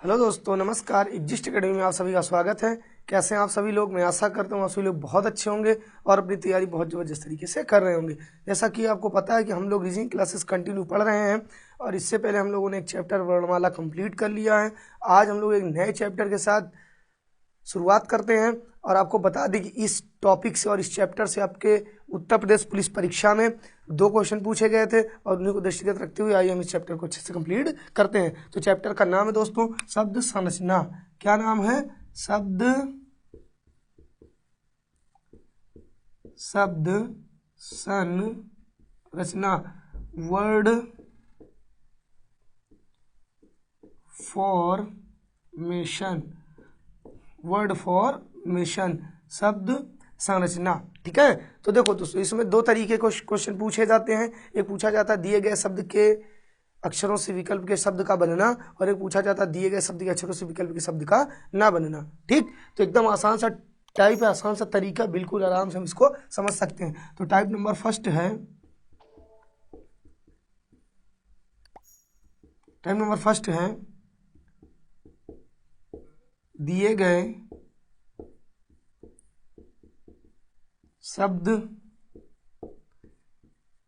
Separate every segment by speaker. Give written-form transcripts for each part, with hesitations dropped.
Speaker 1: Hello दोस्तों, नमस्कार। Exist academy में आप सभी का स्वागत है। कैसे हैं आप सभी लोग? मैं आशा करता हूँ आप सभी लोग बहुत अच्छे होंगे और अपनी तैयारी बहुत ज़बरदस्त तरीके से कर रहे होंगे। जैसा कि आपको पता है कि हम लोग रीजनिंग क्लासेस कंटिन्यू पढ़ रहे हैं और इससे पहले हम लोगों ने एक चैप्टर वर्णमाला कंप्लीट कर लिया है। आज हम लोग एक नए चैप्टर के साथ शुरुआत करते हैं और आपको बता दें कि इस टॉपिक से और इस चैप्टर से आपके उत्तर प्रदेश पुलिस परीक्षा में 2 क्वेश्चन पूछे गए थे और उन्हीं को दृष्टिगत रखते हुए आइए हम इस चैप्टर को अच्छे से कंप्लीट करते हैं। तो चैप्टर का नाम है दोस्तों शब्द संरचना। क्या नाम है? शब्द संरचना। वर्ड फॉर्मेशन, शब्द संरचना। ठीक है, तो देखो दोस्तों इसमें 2 तरीके के क्वेश्चन पूछे जाते हैं। एक पूछा जाता है दिए गए शब्द के अक्षरों से विकल्प के शब्द का बनना और एक पूछा जाता है दिए गए शब्द के अक्षरों से विकल्प के शब्द का ना बनना। ठीक, तो एकदम आसान सा टाइप है, आसान सा तरीका, बिल्कुल आराम से हम इसको समझ सकते हैं। तो टाइप नंबर फर्स्ट है दिए गए शब्द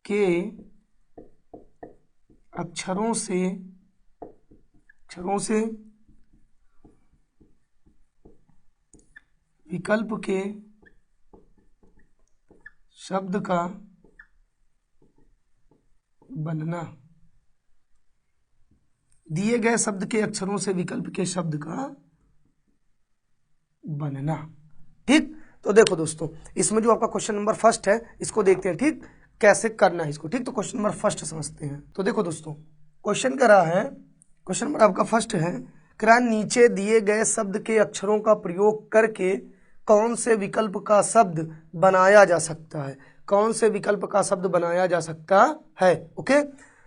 Speaker 1: के अक्षरों से विकल्प के शब्द का बनना। दिए गए शब्द के अक्षरों से विकल्प के शब्द का बनना। ठीक, तो देखो दोस्तों इसमें जो आपका क्वेश्चन नंबर फर्स्ट है इसको देखते हैं। ठीक, कैसे करना है इसको। ठीक, तो क्वेश्चन नंबर फर्स्ट समझते हैं। तो देखो दोस्तों क्वेश्चन नंबर आपका फर्स्ट है करा नीचे दिए गए शब्द के अक्षरों का प्रयोग करके कौन से विकल्प का शब्द बनाया जा सकता है। कौन से विकल्प का शब्द बनाया जा सकता है। ओके,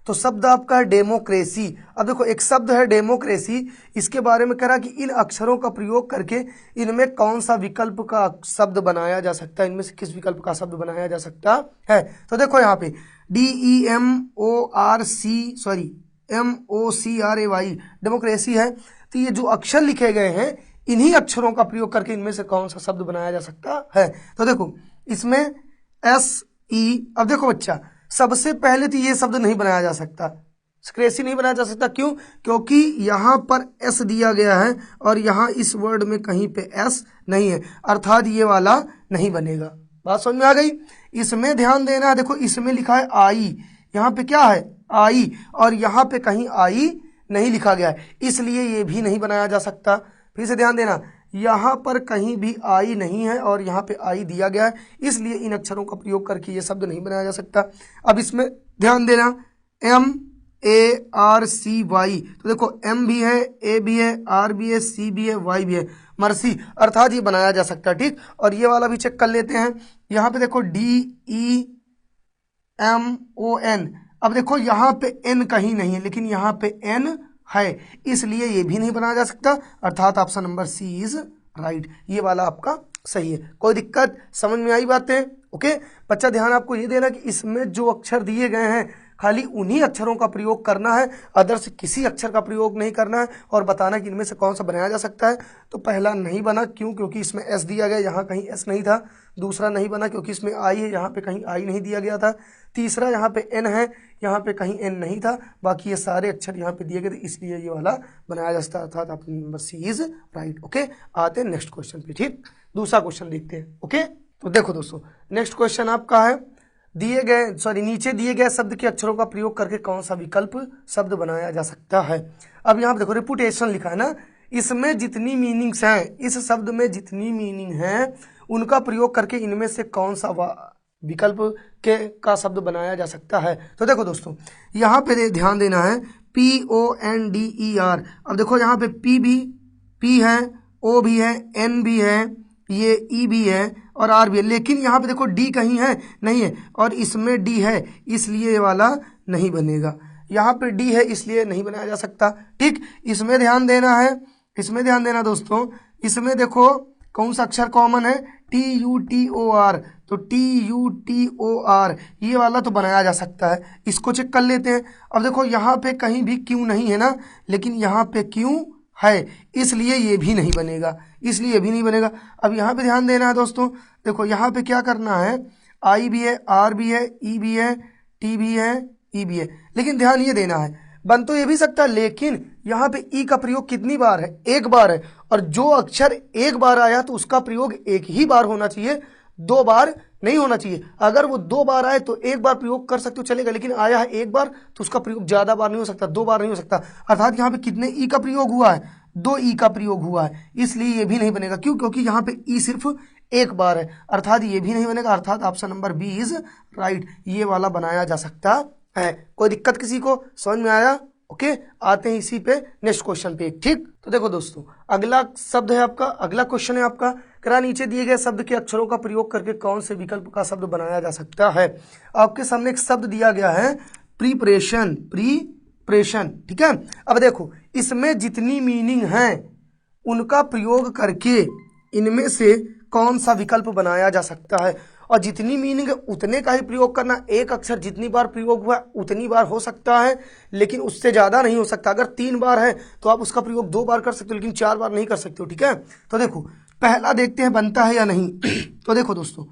Speaker 1: तो शब्द आपका है डेमोक्रेसी। अब देखो एक शब्द है डेमोक्रेसी, इसके बारे में कह रहा कि इन अक्षरों का प्रयोग करके इनमें कौन सा विकल्प का शब्द बनाया जा सकता है, इनमें से किस विकल्प का शब्द बनाया जा सकता है। तो देखो यहाँ पे DEMOCRAY डेमोक्रेसी है। तो ये जो अक्षर लिखे गए हैं इन्हीं अक्षरों का प्रयोग करके इनमें से कौन सा शब्द बनाया जा सकता है। तो देखो इसमें SE। अब देखो बच्चा, सबसे पहले तो ये शब्द नहीं बनाया जा सकता, क्रेसी नहीं बनाया जा सकता। क्यों? क्योंकि यहाँ पर एस दिया गया है और यहाँ इस वर्ड में कहीं पे एस नहीं है, अर्थात ये वाला नहीं बनेगा। बात समझ में आ गई? इसमें ध्यान देना है। देखो इसमें लिखा है आई, यहाँ पे क्या है? आई, और यहाँ पे कहीं आई नहीं लिखा गया है, इसलिए ये भी नहीं बनाया जा सकता। फिर से ध्यान देना, यहाँ पर कहीं भी आई नहीं है और यहाँ पे आई दिया गया है, इसलिए इन अक्षरों का प्रयोग करके ये शब्द नहीं बनाया जा सकता। अब इसमें ध्यान देना MARCY। तो देखो M भी है, A भी है, R भी है, C भी है, Y भी है, मर्सी, अर्थात ये बनाया जा सकता है। ठीक, और ये वाला भी चेक कर लेते हैं। यहाँ पे देखो DEMON। अब देखो यहाँ पे N कहीं नहीं है लेकिन यहाँ पे N है, इसलिए ये भी नहीं बनाया जा सकता, अर्थात option number C is right. ये वाला आपका सही है। कोई दिक्कत? समझ में आई बातें? ओके बच्चा, ध्यान आपको ये देना कि इसमें जो अक्षर दिए गए हैं खाली उन्हीं अक्षरों का प्रयोग करना है, अदर्स किसी अक्षर का प्रयोग नहीं करना है और बताना कि इनमें से कौन सा बनाया जा सकता है। तो पहला नहीं बना, क्यों? क्योंकि इसमें एस दिया गया, यहाँ कहीं एस नहीं था। दूसरा नहीं बना क्योंकि इसमें आई है, यहाँ पे कहीं आई नहीं दिया गया था। तीसरा यहाँ पे एन है, यहाँ पे कहीं एन नहीं था, बाकी ये सारे अक्षर यहाँ पे दिए गए थे, इसलिए ये वाला बनाया जा सकता है, अर्थात option number C is right. Okay, आते हैं नेक्स्ट क्वेश्चन पे। ठीक, दूसरा क्वेश्चन देखते हैं। ओके, तो देखो दोस्तों नेक्स्ट क्वेश्चन आपका है नीचे दिए गए शब्द के अक्षरों का प्रयोग करके कौन सा विकल्प शब्द बनाया जा सकता है। अब यहाँ पे देखो रेपुटेशन लिखा है ना, इसमें जितनी मीनिंग्स हैं, इस शब्द में जितनी मीनिंग है उनका प्रयोग करके इनमें से कौन सा विकल्प का शब्द बनाया जा सकता है। तो देखो दोस्तों यहाँ पे ध्यान देना है PONDER। अब देखो यहाँ पे P है, O भी है, N भी है, ये E भी है और R भी है, लेकिन यहाँ पे देखो D कहीं है नहीं है और इसमें D है, इसलिए ये वाला नहीं बनेगा। यहाँ पे D है इसलिए नहीं बनाया जा सकता। ठीक, इसमें ध्यान देना है, इसमें ध्यान देना दोस्तों। इसमें देखो कौन सा अक्षर कॉमन है? TUTOR। तो TUTOR ये वाला तो बनाया जा सकता है, इसको चेक कर लेते हैं। अब देखो यहाँ पे कहीं भी क्यू नहीं है ना, लेकिन यहाँ पे क्यू है, इसलिए ये भी नहीं बनेगा, इसलिए ये भी नहीं बनेगा। अब यहाँ पे ध्यान देना है दोस्तों, देखो यहाँ पे क्या करना है, आई भी है, आर भी है, ई भी है, टी भी है, ई भी है, लेकिन ध्यान ये देना है, बन तो ये भी सकता है, लेकिन यहाँ पे ई का प्रयोग कितनी बार है, एक बार है, और जो अक्षर एक बार आया तो उसका प्रयोग एक ही बार होना चाहिए, दो बार नहीं होना चाहिए। अगर वो दो बार आए तो एक बार प्रयोग कर सकते हो चलेगा, लेकिन आया है एक बार तो उसका प्रयोग ज्यादा बार नहीं हो सकता, दो बार नहीं हो सकता। अर्थात यहाँ पे कितने ई का प्रयोग हुआ है, दो ई का प्रयोग हुआ है, इसलिए ये भी नहीं बनेगा। क्यों? क्योंकि यहाँ पे ई सिर्फ एक बार है, अर्थात ये भी नहीं बनेगा। अर्थात option number B is right, ये वाला बनाया जा सकता है। कोई दिक्कत किसी को? समझ में आया? ओके, आते हैं इसी पे नेक्स्ट क्वेश्चन पे। ठीक, तो देखो दोस्तों, अगला शब्द है आपका, अगला क्वेश्चन है आपका, करा नीचे दिए गए शब्द के अक्षरों का प्रयोग करके कौन से विकल्प का शब्द बनाया जा सकता है। आपके सामने एक शब्द दिया गया है प्रीपरेशन, प्रीपरेशन, ठीक है। अब देखो इसमें जितनी मीनिंग है उनका प्रयोग करके इनमें से कौन सा विकल्प बनाया जा सकता है, और जितनी मीनिंग है उतने का ही प्रयोग करना। एक अक्षर जितनी बार प्रयोग हुआ उतनी बार हो सकता है, लेकिन उससे ज्यादा नहीं हो सकता। अगर 3 बार है तो आप उसका प्रयोग 2 बार कर सकते हो, लेकिन 4 बार नहीं कर सकते हो, ठीक है। तो देखो पहला देखते हैं बनता है या नहीं। तो देखो दोस्तों,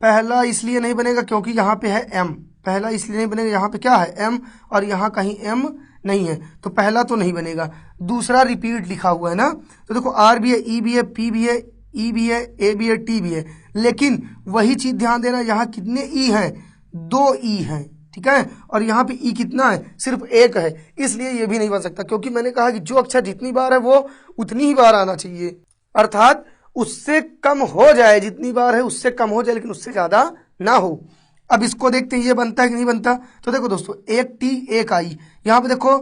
Speaker 1: पहला इसलिए नहीं बनेगा क्योंकि यहाँ पे है एम, पहला इसलिए नहीं बनेगा, यहाँ पे क्या है एम, और यहाँ कहीं एम नहीं है, तो पहला तो नहीं बनेगा। दूसरा रिपीट लिखा हुआ है ना, तो देखो आर भी है, ई भी है, पी भी है, ई भी है, ए भी है, टी भी है, लेकिन वही चीज ध्यान देना, यहाँ कितने ई हैं, 2 ई हैं, ठीक है, और यहाँ पे ई कितना है, सिर्फ 1 है, इसलिए ये भी नहीं बन सकता। क्योंकि मैंने कहा कि जो अक्षर जितनी बार है वो उतनी ही बार आना चाहिए, अर्थात उससे कम हो जाए, जितनी बार है उससे कम हो जाए, लेकिन उससे ज्यादा ना हो। अब इसको देखते हैं ये बनता है कि नहीं बनता। तो देखो दोस्तों, 1 टी 1 आई, यहाँ पे देखो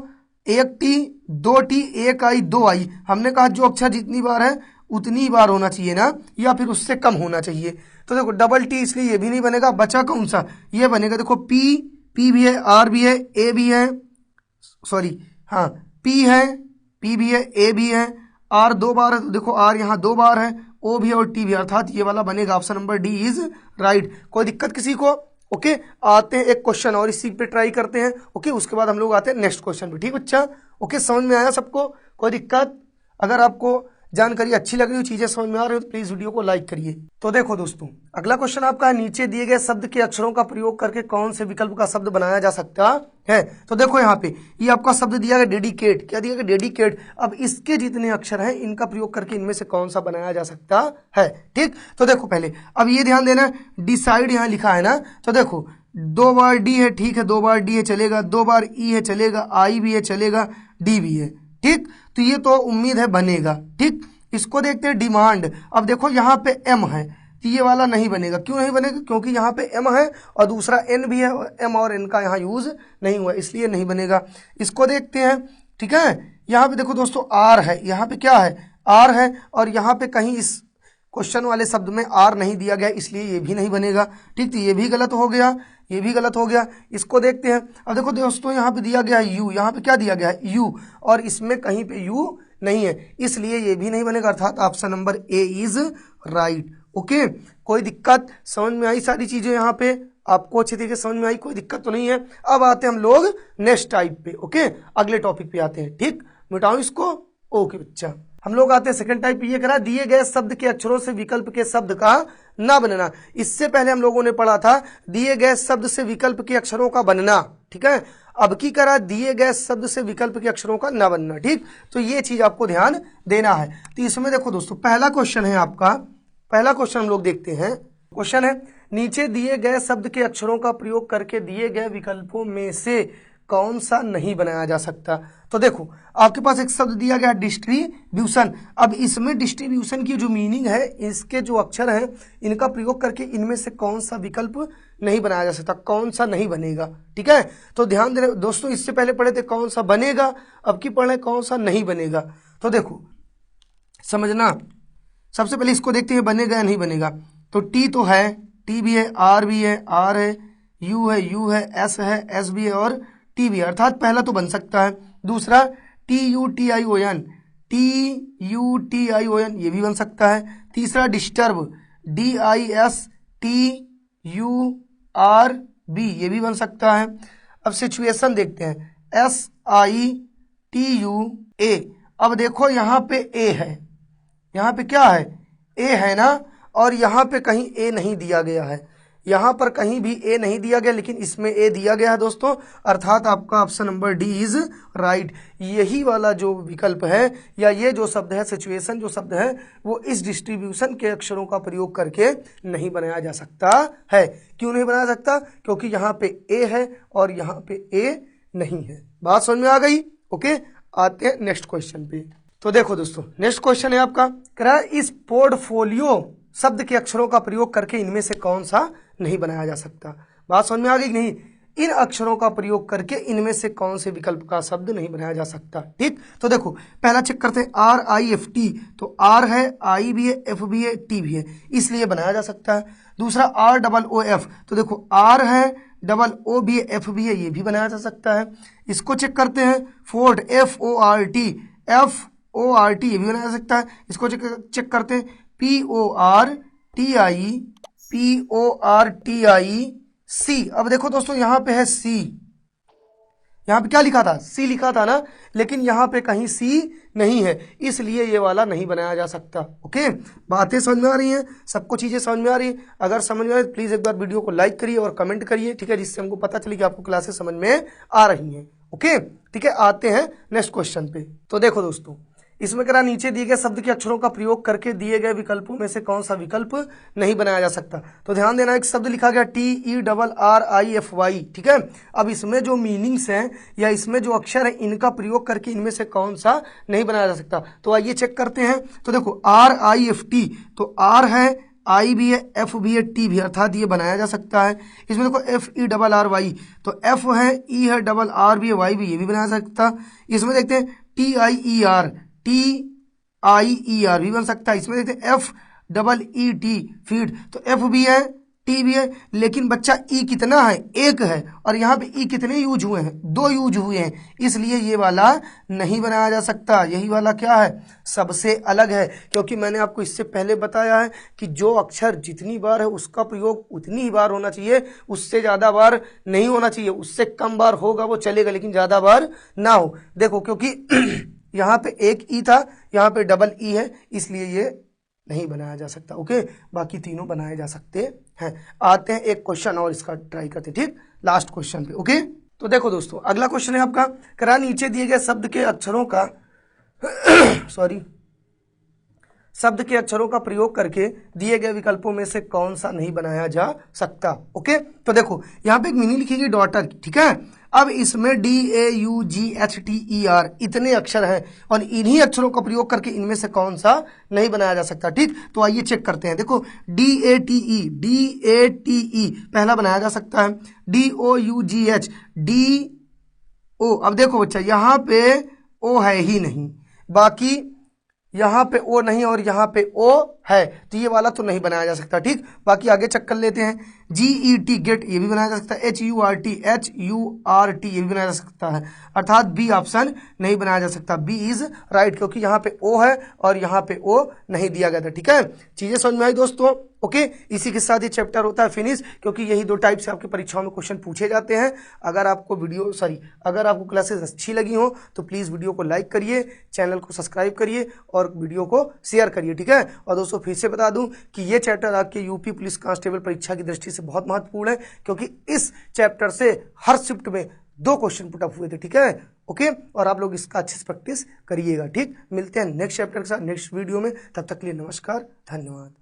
Speaker 1: 1 टी 2 टी 1 आई 2 आई, हमने कहा जो अक्षर जितनी बार है उतनी बार होना चाहिए ना, या फिर उससे कम होना चाहिए। तो देखो डबल टी, इसलिए ये भी नहीं बनेगा। बचा कौन सा, ये बनेगा, देखो पी भी है, आर भी है, ए भी है, सॉरी हाँ पी है, पी भी है, ए भी है, आर 2 बार है, तो देखो आर यहाँ 2 बार है, ओ भी है और टी भी, अर्थात ये वाला बनेगा, option number D is right. कोई दिक्कत किसी को? ओके, आते हैं एक क्वेश्चन और इसी पे ट्राई करते हैं। ओके, उसके बाद हम लोग आते हैं नेक्स्ट क्वेश्चन पे। ठीक बच्चा? ओके, समझ में आया सबको? कोई दिक्कत? अगर आपको जानकारी अच्छी लग रही हो, चीजें समझ में आ रही हो, तो प्लीज वीडियो को लाइक करिए। तो देखो दोस्तों, अगला क्वेश्चन आपका है, नीचे दिए गए शब्द के अक्षरों का प्रयोग करके कौन से विकल्प का शब्द बनाया जा सकता है। तो देखो यहाँ पे ये आपका शब्द दिया गया डेडिकेट, क्या दिया गया? डेडिकेट। अब इसके जितने अक्षर हैं इनका प्रयोग करके इनमें से कौन सा बनाया जा सकता है। ठीक, तो देखो पहले अब ये ध्यान देना, डिसाइड यहाँ लिखा है ना, तो देखो 2 बार डी है, ठीक है, 2 बार डी है चलेगा, 2 बार ई है चलेगा, आई भी है चलेगा, डी भी है। ठीक, तो ये तो उम्मीद है बनेगा। ठीक, इसको देखते हैं डिमांड। अब देखो यहाँ पे एम है, तो ये वाला नहीं बनेगा। क्यों नहीं बनेगा? क्योंकि यहाँ पे एम है और दूसरा एन भी है, एम और एन का यहाँ यूज नहीं हुआ, इसलिए नहीं बनेगा। इसको देखते हैं, ठीक है, यहाँ पे देखो दोस्तों आर है, यहाँ पे क्या है? आर है, और यहाँ पे कहीं इस क्वेश्चन वाले शब्द में आर नहीं दिया गया, इसलिए ये भी नहीं बनेगा। ठीक, तो ये भी गलत हो गया, ये भी गलत हो गया। इसको देखते हैं, अब देखो दोस्तों यहाँ पे दिया गया है यू, यहाँ पे क्या दिया गया है? यू, और इसमें कहीं पे यू नहीं है, इसलिए ये भी नहीं बनेगा, अर्थात option number A is right. Okay, कोई दिक्कत? समझ में आई सारी चीजें? यहाँ पे आपको अच्छी तरीके से समझ में आई, कोई दिक्कत तो नहीं है। अब आते हैं हम लोग नेक्स्ट टाइप पे। ओके, अगले टॉपिक पे आते हैं। ठीक, मिटाओ इसको। ओके बच्चा, हम लोग आते हैं सेकंड टाइप पे। ये करा, दिए गए शब्द के अक्षरों से विकल्प के शब्द का ना बनना। इससे पहले हम लोगों ने पढ़ा था दिए गए शब्द से विकल्प के अक्षरों का बनना। ठीक है, अब की करा, दिए गए शब्द से विकल्प के अक्षरों का ना बनना। ठीक, तो ये चीज आपको ध्यान देना है। तो इसमें देखो दोस्तों, पहला क्वेश्चन है आपका, पहला क्वेश्चन हम लोग देखते हैं। क्वेश्चन है, नीचे दिए गए शब्द के अक्षरों का प्रयोग करके दिए गए विकल्पों में से कौन सा नहीं बनाया जा सकता। तो देखो आपके पास एक शब्द दिया गया डिस्ट्रीब्यूशन। अब इसमें डिस्ट्रीब्यूशन की जो मीनिंग है, इसके जो अक्षर हैं इनका प्रयोग करके इनमें से कौन सा विकल्प नहीं बनाया जा सकता, कौन सा नहीं बनेगा। ठीक है, तो ध्यान देना दोस्तों, इससे पहले पढ़े थे कौन सा बनेगा, अब की पढ़े कौन सा नहीं बनेगा। तो देखो समझना, सबसे पहले इसको देखते हैं बनेगा या नहीं बनेगा। तो टी तो है, टी भी है, आर भी है, आर है, यू है, यू है, एस है, एस भी है, और टी भी है, अर्थात पहला तो बन सकता है। दूसरा T U T I O N, T U T I O N, ये भी बन सकता है। तीसरा disturb, D I S T U R B, ये भी बन सकता है। अब सिचुएशन देखते हैं, एस आई TUA। अब देखो यहाँ पे ए है, यहाँ पे क्या है, ए है ना, और यहाँ पे कहीं ए नहीं दिया गया है, यहाँ पर कहीं भी ए नहीं दिया गया, लेकिन इसमें ए दिया गया है दोस्तों, अर्थात आपका option number D is right. यही वाला जो विकल्प है या ये जो शब्द है, सिचुएशन जो शब्द है, वो इस डिस्ट्रीब्यूशन के अक्षरों का प्रयोग करके नहीं बनाया जा सकता है। क्यों नहीं बनाया सकता? क्योंकि यहाँ पे ए है और यहाँ पे ए नहीं है। बात समझ में आ गई? ओके, आते हैं नेक्स्ट क्वेश्चन पे। तो देखो दोस्तों, नेक्स्ट क्वेश्चन है आपका, कह रहा है इस पोर्टफोलियो शब्द के अक्षरों का प्रयोग करके इनमें से कौन सा नहीं बनाया जा सकता। बात समझ में आ गई कि नहीं? इन अक्षरों का प्रयोग करके इनमें से कौन से विकल्प का शब्द नहीं बनाया जा सकता। ठीक, तो देखो पहला चेक करते हैं, RIFT, तो R है, I भी है, F भी है, T भी है, इसलिए बनाया जा सकता है। दूसरा ROOF, तो देखो R है, O भी है, F भी है, ये भी बनाया जा सकता है। इसको चेक करते हैं, फोर्ट FORT, ये भी बनाया जा सकता है। इसको चेक करते हैं, PORTIC। अब देखो दोस्तों, यहाँ पे है C, यहाँ पे क्या लिखा था, C लिखा था ना, लेकिन यहाँ पे कहीं C नहीं है, इसलिए ये वाला नहीं बनाया जा सकता। ओके, बातें समझ में आ रही हैं? सबको चीजें समझ में आ रही है? अगर समझ में आए तो प्लीज एक बार वीडियो को लाइक करिए और कमेंट करिए, ठीक है, जिससे हमको पता चले कि आपको क्लासेस समझ में आ रही हैं। ओके, ठीक है, आते हैं नेक्स्ट क्वेश्चन पे। तो देखो दोस्तों, इसमें करा नीचे दिए गए शब्द के अक्षरों का प्रयोग करके दिए गए विकल्पों में से कौन सा विकल्प नहीं बनाया जा सकता। तो ध्यान देना, एक शब्द लिखा गया TERRIFY, ठीक है। अब इसमें जो मीनिंग्स हैं या इसमें जो अक्षर है, इनका प्रयोग करके इनमें से कौन सा नहीं बनाया जा सकता। तो आइए चेक करते हैं। तो देखो RIFT, तो R है, I भी है, F भी है, T भी है, अर्थात ये बनाया जा सकता है। इसमें देखो FERRY, तो F है, E है, R भी है, Y भी, ये भी बनाया जा सकता है। इसमें देखते हैं TIER भी बन सकता है। इसमें देखते हैं FEET, फीड, तो F भी है, T भी है, लेकिन बच्चा E कितना है, एक है, और यहाँ पे E कितने यूज हुए हैं, 2 यूज हुए हैं, इसलिए ये वाला नहीं बनाया जा सकता। यही वाला क्या है, सबसे अलग है, क्योंकि मैंने आपको इससे पहले बताया है कि जो अक्षर जितनी बार है उसका प्रयोग उतनी ही बार होना चाहिए, उससे ज़्यादा बार नहीं होना चाहिए। उससे कम बार होगा वो चलेगा, लेकिन ज़्यादा बार ना हो। देखो, क्योंकि यहाँ पे एक ई था, यहाँ पे डबल ई है, इसलिए ये नहीं बनाया जा सकता। ओके, बाकी तीनों बनाए जा सकते हैं। आते हैं एक क्वेश्चन और इसका ट्राई करते हैं, ठीक, लास्ट क्वेश्चन पे। ओके, तो देखो दोस्तों, अगला क्वेश्चन है आपका, करा नीचे दिए गए शब्द के अक्षरों का शब्द के अक्षरों का प्रयोग करके दिए गए विकल्पों में से कौन सा नहीं बनाया जा सकता। ओके, तो देखो यहाँ पे एक मीनिंग लिखी गई डॉटर की, ठीक है। अब इसमें DAUGHTER इतने अक्षर हैं और इन्हीं अक्षरों का प्रयोग करके इनमें से कौन सा नहीं बनाया जा सकता। ठीक, तो आइए चेक करते हैं। देखो DATE पहला बनाया जा सकता है। DOUGH, DO, अब देखो बच्चा, यहाँ पे O है ही नहीं, बाकी यहाँ पे ओ नहीं और यहाँ पे ओ है, तो ये वाला तो नहीं बनाया जा सकता। ठीक, बाकी आगे चेक कर लेते हैं। GET, गेट, ये भी बनाया जा सकता है। HURT ये भी बनाया जा सकता है, अर्थात बी ऑप्शन नहीं बनाया जा सकता। बी इज राइट, क्योंकि यहाँ पे ओ है और यहाँ पे ओ नहीं दिया गया था। ठीक है, चीजें समझ में आई दोस्तों? ओके, इसी के साथ ये चैप्टर होता है फिनिश, क्योंकि यही 2 टाइप से आपके परीक्षाओं में क्वेश्चन पूछे जाते हैं। अगर आपको अगर आपको क्लासेस अच्छी लगी हो तो प्लीज़ वीडियो को लाइक करिए, चैनल को सब्सक्राइब करिए और वीडियो को शेयर करिए। ठीक है, और दोस्तों फिर से बता दूं कि ये चैप्टर आपके यूपी पुलिस कांस्टेबल परीक्षा की दृष्टि से बहुत महत्वपूर्ण है, क्योंकि इस चैप्टर से हर शिफ्ट में 2 क्वेश्चन पुटअप हुए थे। ठीक है, ओके, और आप लोग इसका अच्छे से प्रैक्टिस करिएगा। ठीक, मिलते हैं नेक्स्ट चैप्टर के साथ नेक्स्ट वीडियो में, तब तक के लिए नमस्कार, धन्यवाद।